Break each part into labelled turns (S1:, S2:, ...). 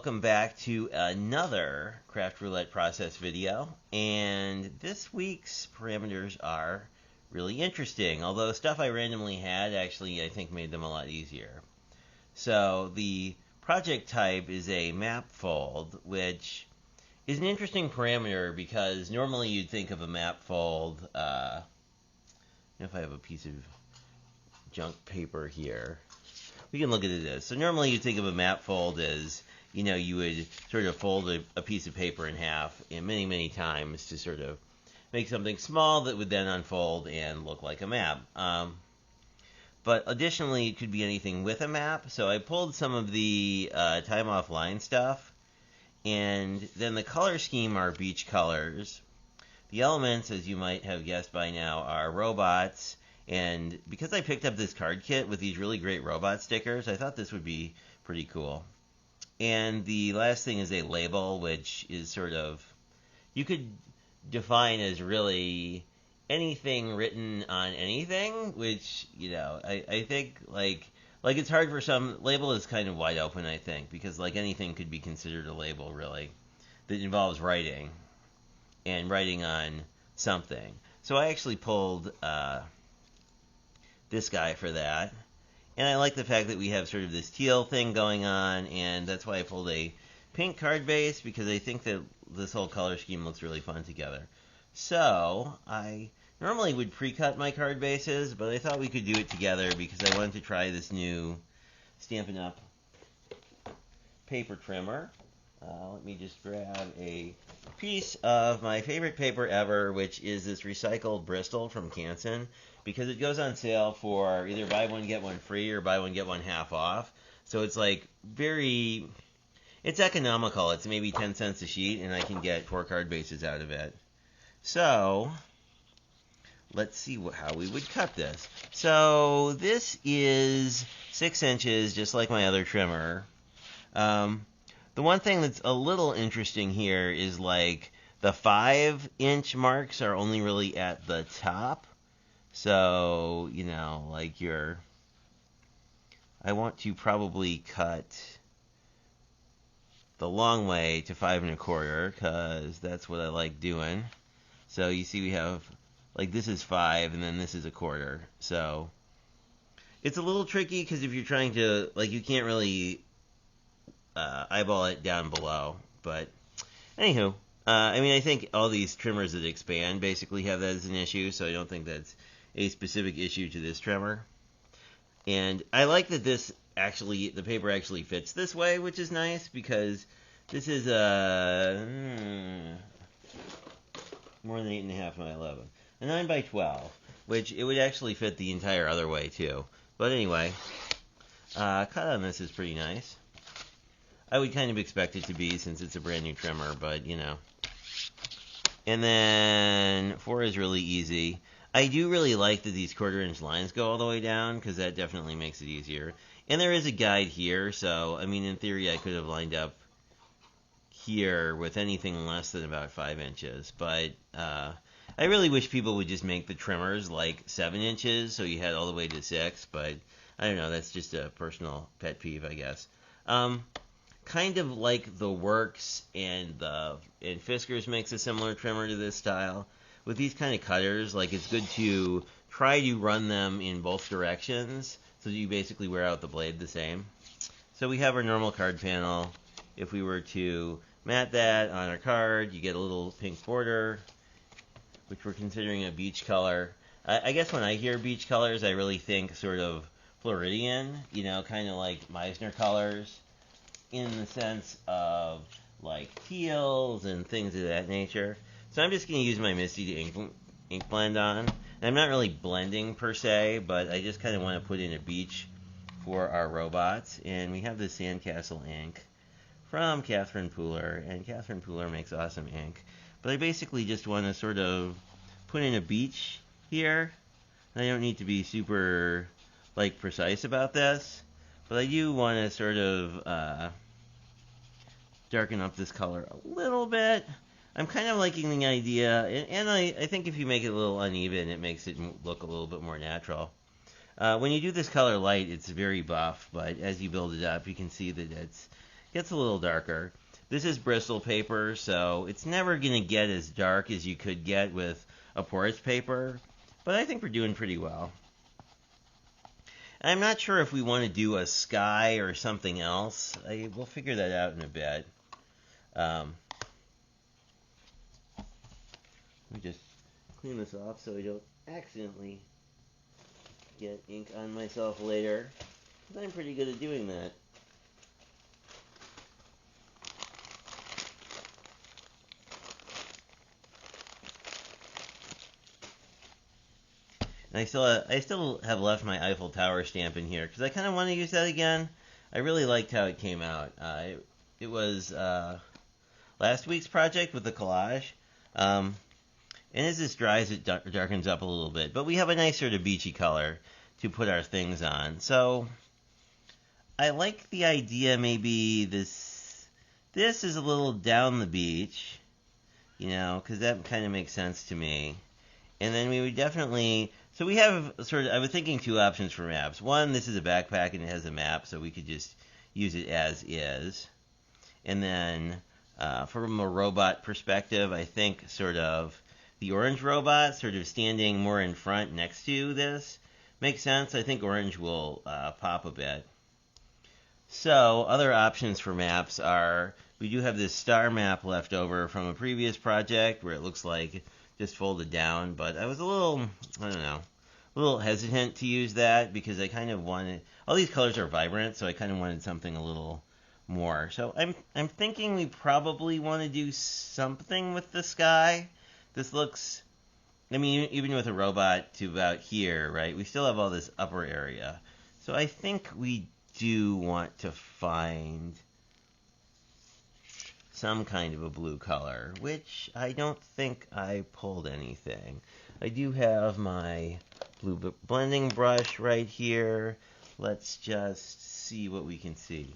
S1: welcome back to another Craft Roulette process video. And this week's parameters are really interesting, although stuff I randomly had actually I think made them a lot easier. So the project type is a map fold, which is an interesting parameter because normally you'd think of a map fold, if I have a piece of junk paper here, we can look at this. So normally you think of a map fold as, you would sort of fold a piece of paper in half many, many times to sort of make something small that would then unfold and look like a map. But additionally, it could be anything with a map. So I pulled some of the time offline stuff. And then the color scheme are beach colors. The elements, as you might have guessed by now, are robots. And because I picked up this card kit with these really great robot stickers, I thought this would be pretty cool. And the last thing is a label, which is sort of, you could define as really anything written on anything, which, I think, like it's hard for some, label is kind of wide open, I think, because like anything could be considered a label, really, that involves writing, and writing on something. So I actually pulled this guy for that. And I like the fact that we have sort of this teal thing going on, and that's why I pulled a pink card base, because I think that this whole color scheme looks really fun together. So I normally would pre-cut my card bases, but I thought we could do it together because I wanted to try this new Stampin' Up! Paper trimmer. Let me just grab a piece of my favorite paper ever, which is this recycled Bristol from Canson, because it goes on sale for either buy one get one free or buy one get one half off. So it's like it's economical. It's maybe 10 cents a sheet, and I can get 4 card bases out of it. So let's see how we would cut this. So this is 6 inches, just like my other trimmer. The one thing that's a little interesting here is like the 5-inch marks are only really at the top. So, like I want to probably cut the long way to 5 1/4, because that's what I like doing. So you see we have, like, this is 5 and then this is 1/4. So it's a little tricky because if you're trying to, like, you can't really eyeball it down below. But anywho, I think all these trimmers that expand basically have that as an issue, so I don't think that's a specific issue to this trimmer. And I like that the paper actually fits this way, which is nice, because this is more than 8.5 by 11. A 9 by 12, which it would actually fit the entire other way too. But anyway, cut on this is pretty nice. I would kind of expect it to be, since it's a brand new trimmer, but And then 4 is really easy. I do really like that these 1/4-inch lines go all the way down, because that definitely makes it easier. And there is a guide here, so, in theory I could have lined up here with anything less than about 5 inches. But I really wish people would just make the trimmers like 7 inches, so you had all the way to 6, but I don't know, that's just a personal pet peeve, I guess. Kind of like the Works and Fiskars makes a similar trimmer to this style. With these kind of cutters, like, it's good to try to run them in both directions so that you basically wear out the blade the same. So we have our normal card panel. If we were to mat that on our card, you get a little pink border, which we're considering a beach color. I guess when I hear beach colors, I really think sort of Floridian, kind of like Meisner colors, in the sense of like teals and things of that nature. So I'm just going to use my Misty to ink blend on. And I'm not really blending per se, but I just kind of want to put in a beach for our robots. And we have this Sandcastle ink from Catherine Pooler, and Catherine Pooler makes awesome ink. But I basically just want to sort of put in a beach here. I don't need to be super, precise about this, but I do want to sort of darken up this color a little bit. I'm kind of liking the idea, and I think if you make it a little uneven, it makes it look a little bit more natural. When you do this color light, it's very buff, but as you build it up, you can see that it's gets a little darker. This is Bristol paper, so it's never going to get as dark as you could get with a porous paper, but I think we're doing pretty well. I'm not sure if we want to do a sky or something else. We'll figure that out in a bit. Let me just clean this off so I don't accidentally get ink on myself later. I'm pretty good at doing that. And I still have left my Eiffel Tower stamp in here because I kind of want to use that again. I really liked how it came out. It was last week's project with the collage. And as this dries, it darkens up a little bit. But we have a nice sort of beachy color to put our things on. So I like the idea maybe this is a little down the beach, you know, because that kind of makes sense to me. And then we would definitely... So we have sort of... I was thinking two options for maps. One, this is a backpack and it has a map, so we could just use it as is. And then from a robot perspective, I think sort of the orange robot sort of standing more in front next to this makes sense. I think orange will pop a bit. So other options for maps are... We do have this star map left over from a previous project where it looks like just folded down, but I was a little, I don't know, a little hesitant to use that because I kind of wanted, all these colors are vibrant, so I kind of wanted something a little more. So I'm thinking we probably want to do something with the sky. This looks, I mean, even with a robot to about here, right, we still have all this upper area. So I think we do want to find some kind of a blue color, which I don't think I pulled anything. I do have my blue blending brush right here. Let's just see what we can see.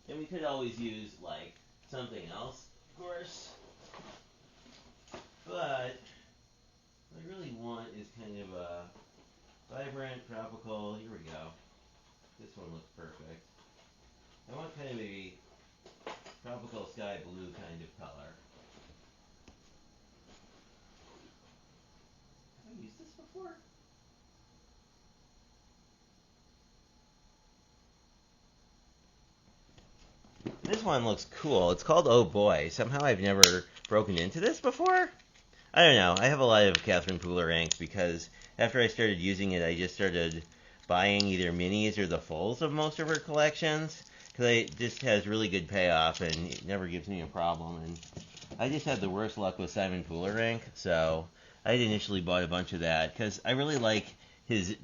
S1: And we could always use, like, something else, of course. But what I really want is kind of a vibrant, tropical, here we go. This one looks perfect. I want kind of a tropical sky blue kind of color. Have I used this before? This one looks cool. It's called Oh Boy. Somehow I've never broken into this before. I don't know. I have a lot of Catherine Pooler ink because after I started using it, I just started buying either minis or the fulls of most of her collections because it just has really good payoff and it never gives me a problem. And I just had the worst luck with Simon Pooler ink, so I initially bought a bunch of that because I really like his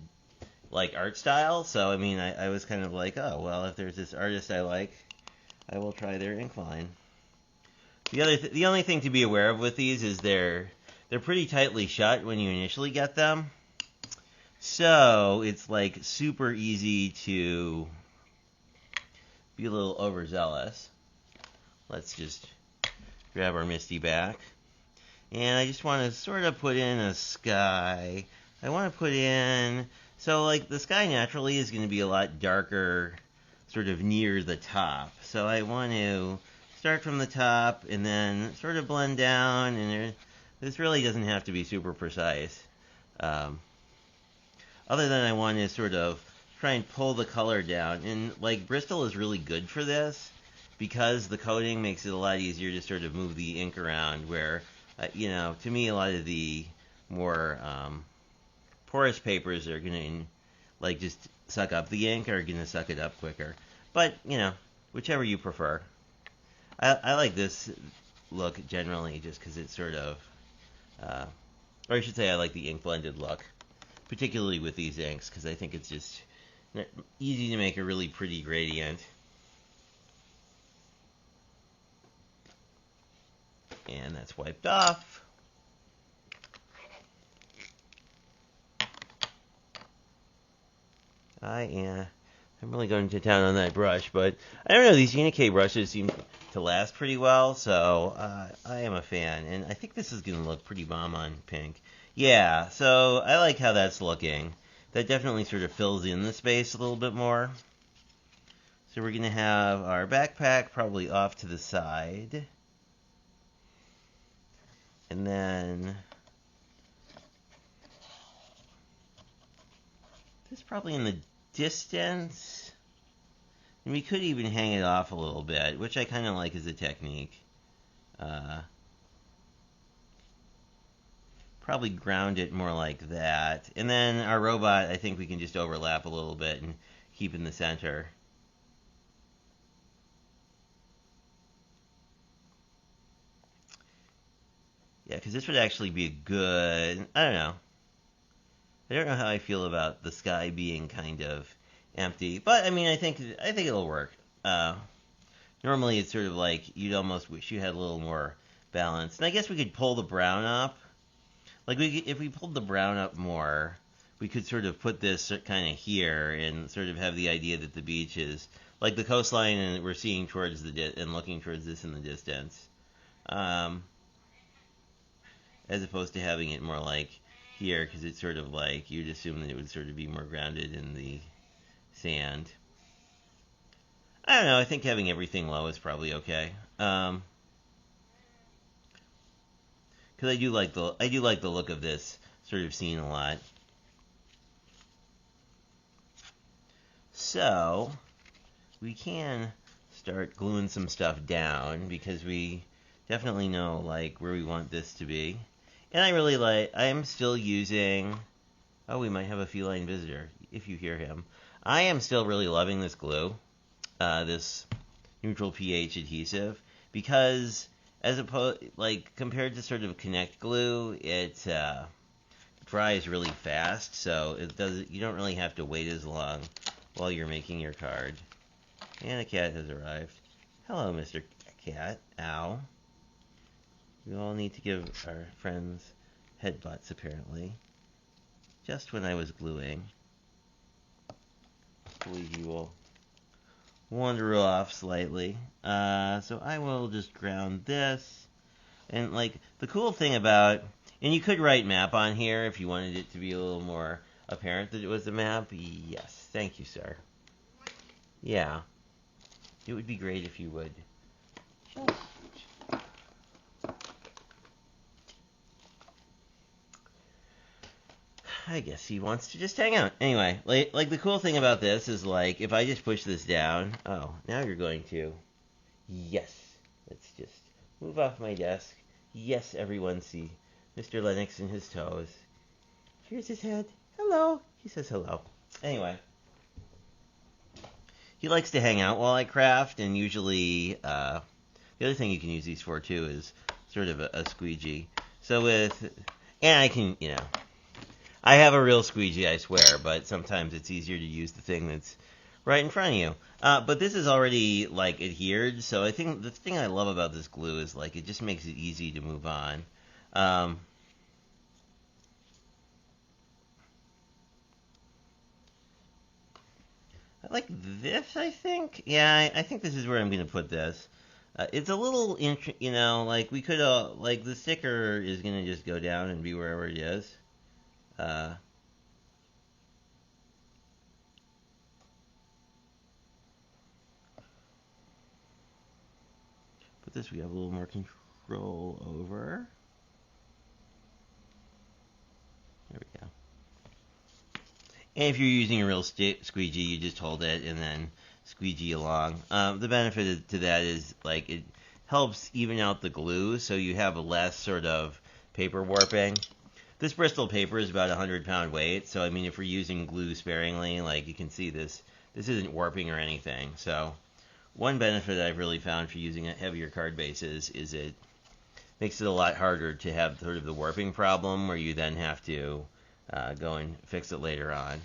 S1: art style. So I mean, I was kind of like, oh well, if there's this artist I like, I will try their ink line. The only thing to be aware of with these is they're pretty tightly shut when you initially get them. So it's like super easy to be a little overzealous. Let's just grab our Misty back. And I just want to sort of put in a sky. I want to put in, so like the sky naturally is going to be a lot darker sort of near the top. So I want to start from the top and then sort of blend down, and this really doesn't have to be super precise. Other than I want to sort of try and pull the color down. And like Bristol is really good for this because the coating makes it a lot easier to sort of move the ink around where, you know, to me a lot of the more porous papers are going to like just suck up the ink or going to suck it up quicker. But, you know, whichever you prefer. I like this look generally just because it's sort of, or I should say I like the ink blended look, particularly with these inks because I think it's just easy to make a really pretty gradient. And that's wiped off. I'm really going to town on that brush, but I don't know, these Unique brushes seem to last pretty well, so I am a fan, and I think this is going to look pretty bomb on pink. Yeah, so I like how that's looking. That definitely sort of fills in the space a little bit more. So we're going to have our backpack probably off to the side. And then this is probably in the distance. And we could even hang it off a little bit, which I kind of like as a technique. Probably ground it more like that. And then our robot, I think we can just overlap a little bit and keep in the center. Yeah, because this would actually be a good, I don't know. I don't know how I feel about the sky being kind of empty, but I mean, I think it'll work. Normally, it's sort of like you'd almost wish you had a little more balance. And I guess we could pull the brown up. Like if we pulled the brown up more, we could sort of put this kind of here and sort of have the idea that the beach is like the coastline, and we're seeing towards and looking towards this in the distance, as opposed to having it more like here, because it's sort of like you'd assume that it would sort of be more grounded in the sand. I don't know. I think having everything low is probably okay. Because I do like the look of this sort of scene a lot. So we can start gluing some stuff down because we definitely know like where we want this to be. And I am still using, oh, we might have a feline visitor if you hear him. I am still really loving this glue, this neutral pH adhesive, because compared to sort of Connect glue, it dries really fast, so you don't really have to wait as long while you're making your card. And a cat has arrived. Hello, Mr. Cat. Ow. We all need to give our friends headbutts, apparently. Just when I was gluing. Hopefully he will wander off slightly. So I will just ground this. And, like, the cool thing about... And you could write map on here if you wanted it to be a little more apparent that it was a map. Yes. Thank you, sir. Yeah. It would be great if you would. I guess he wants to just hang out. Anyway, like the cool thing about this is like if I just push this down. Oh, now you're going to. Yes. Let's just move off my desk. Yes, everyone see Mr. Lennox and his toes. Here's his head. Hello. He says hello. Anyway. He likes to hang out while I craft, and usually the other thing you can use these for too is sort of a squeegee. So and I can, I have a real squeegee, I swear, but sometimes it's easier to use the thing that's right in front of you. But this is already, like, adhered, so I think the thing I love about this glue is, like, it just makes it easy to move on. I like this, I think. Yeah, I think this is where I'm going to put this. It's a little, like, we could, like, the sticker is going to just go down and be wherever it is. But this we have a little more control over. There we go. And if you're using a real squeegee, you just hold it and then squeegee along. The benefit to that is, like, it helps even out the glue, so you have a less sort of paper warping. This Bristol paper is about 100-pound weight, so I mean, if we're using glue sparingly, like you can see this isn't warping or anything. So one benefit I've really found for using heavier card bases is it makes it a lot harder to have sort of the warping problem where you then have to go and fix it later on.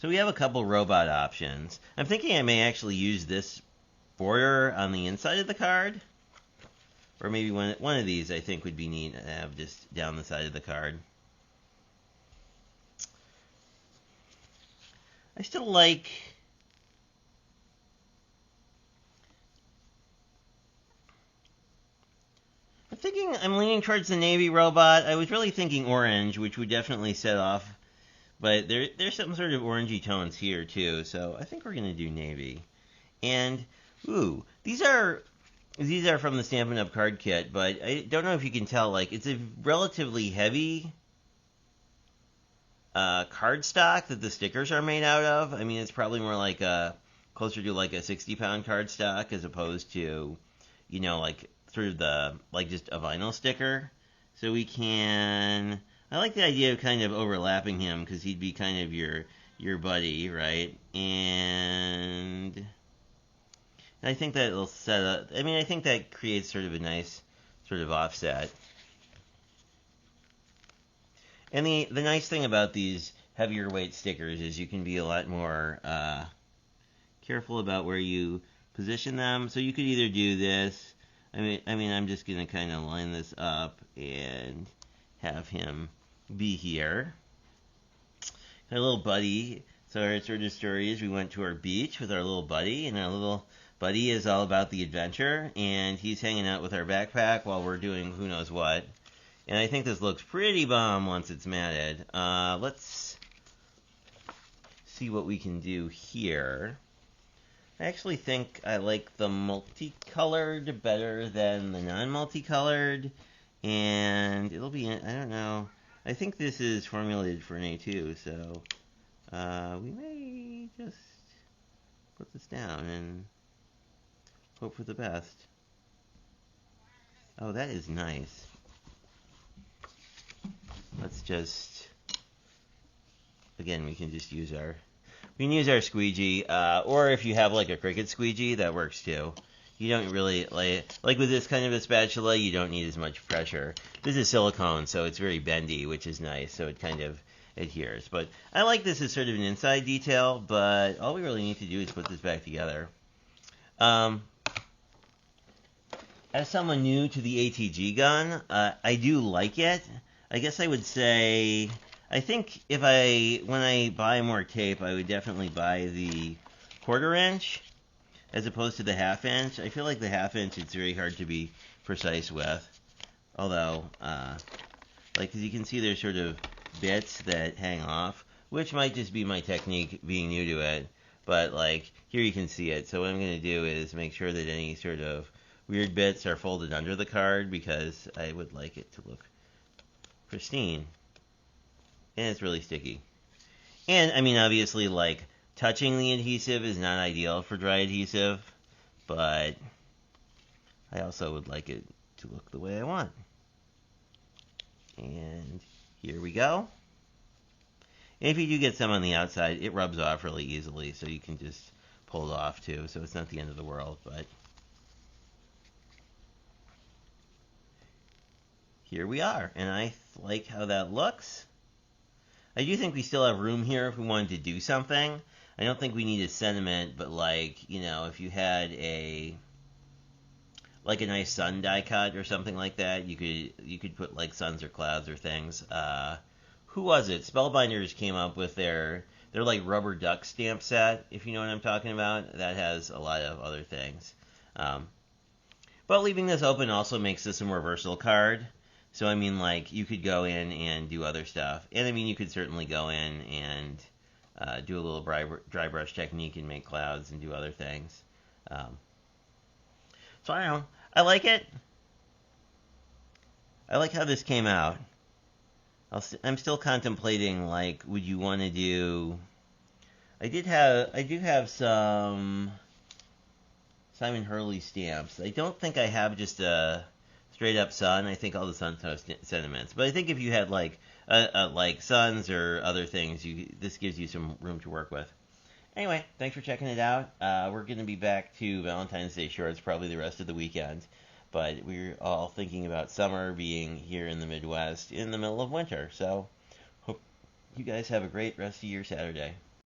S1: So we have a couple robot options. I'm thinking I may actually use this border on the inside of the card. Or maybe one of these I think would be neat to have just down the side of the card. I still like... I'm leaning towards the Navy robot. I was really thinking orange, which would definitely set off But there's some sort of orangey tones here too, so I think we're gonna do navy. And ooh, these are from the Stampin' Up! Card kit, but I don't know if you can tell. Like, it's a relatively heavy cardstock that the stickers are made out of. I mean, it's probably more like closer to like a 60-pound cardstock as opposed to, you know, like sort of like just a vinyl sticker. So we can. I like the idea of kind of overlapping him because he'd be kind of your buddy, right? And I think that it'll set up. I mean, I think that creates sort of a nice sort of offset. And the nice thing about these heavier weight stickers is you can be a lot more careful about where you position them. So you could either do this. I mean, I'm just gonna kind of line this up and have him be here. Our little buddy. So our sort of story is we went to our beach with our little buddy, and our little buddy is all about the adventure, and he's hanging out with our backpack while we're doing who knows what. And I think this looks pretty bomb once it's matted. Let's see what we can do here. I actually think I like the multicolored better than the non-multicolored. And it'll be, I don't know. I think this is formulated for an A2, so we may just put this down and hope for the best. Oh, that is nice. Let's just, again, we can use our squeegee, or if you have like a Cricut squeegee, that works too. You don't really, like with this kind of a spatula, you don't need as much pressure. This is silicone, so it's very bendy, which is nice, so it kind of adheres. But I like this as sort of an inside detail, but all we really need to do is put this back together. As someone new to the ATG gun, I do like it. I guess I would say, I think when I buy more tape, I would definitely buy the 1/4 inch as opposed to the 1/2 inch. I feel like the 1/2 inch it's very hard to be precise with. Although, like, as you can see, there's sort of bits that hang off, which might just be my technique being new to it. But, like, here you can see it. So what I'm going to do is make sure that any sort of weird bits are folded under the card because I would like it to look pristine. And it's really sticky. And, I mean, obviously, like, touching the adhesive is not ideal for dry adhesive, but I also would like it to look the way I want. And here we go. And if you do get some on the outside, it rubs off really easily, so you can just pull it off too, so it's not the end of the world, but here we are, and I like how that looks. I do think we still have room here if we wanted to do something. I don't think we need a sentiment, but like, you know, if you had a nice sun die cut or something like that, you could put like suns or clouds or things. Who was it? Spellbinders came up with their like rubber duck stamp set, if you know what I'm talking about. That has a lot of other things. But leaving this open also makes this a more versatile card. So, I mean, like, you could go in and do other stuff. And, I mean, you could certainly go in and do a little dry brush technique and make clouds and do other things. So, I don't know. I like it. I like how this came out. I'm still contemplating, like, would you want to do... I do have some Simon Hurley stamps. I don't think I have just a straight up sun. I think all the sun have sentiments. But I think if you had like suns or other things, this gives you some room to work with. Anyway, thanks for checking it out. We're going to be back to Valentine's Day shorts probably the rest of the weekend. But we're all thinking about summer being here in the Midwest in the middle of winter. So hope you guys have a great rest of your Saturday.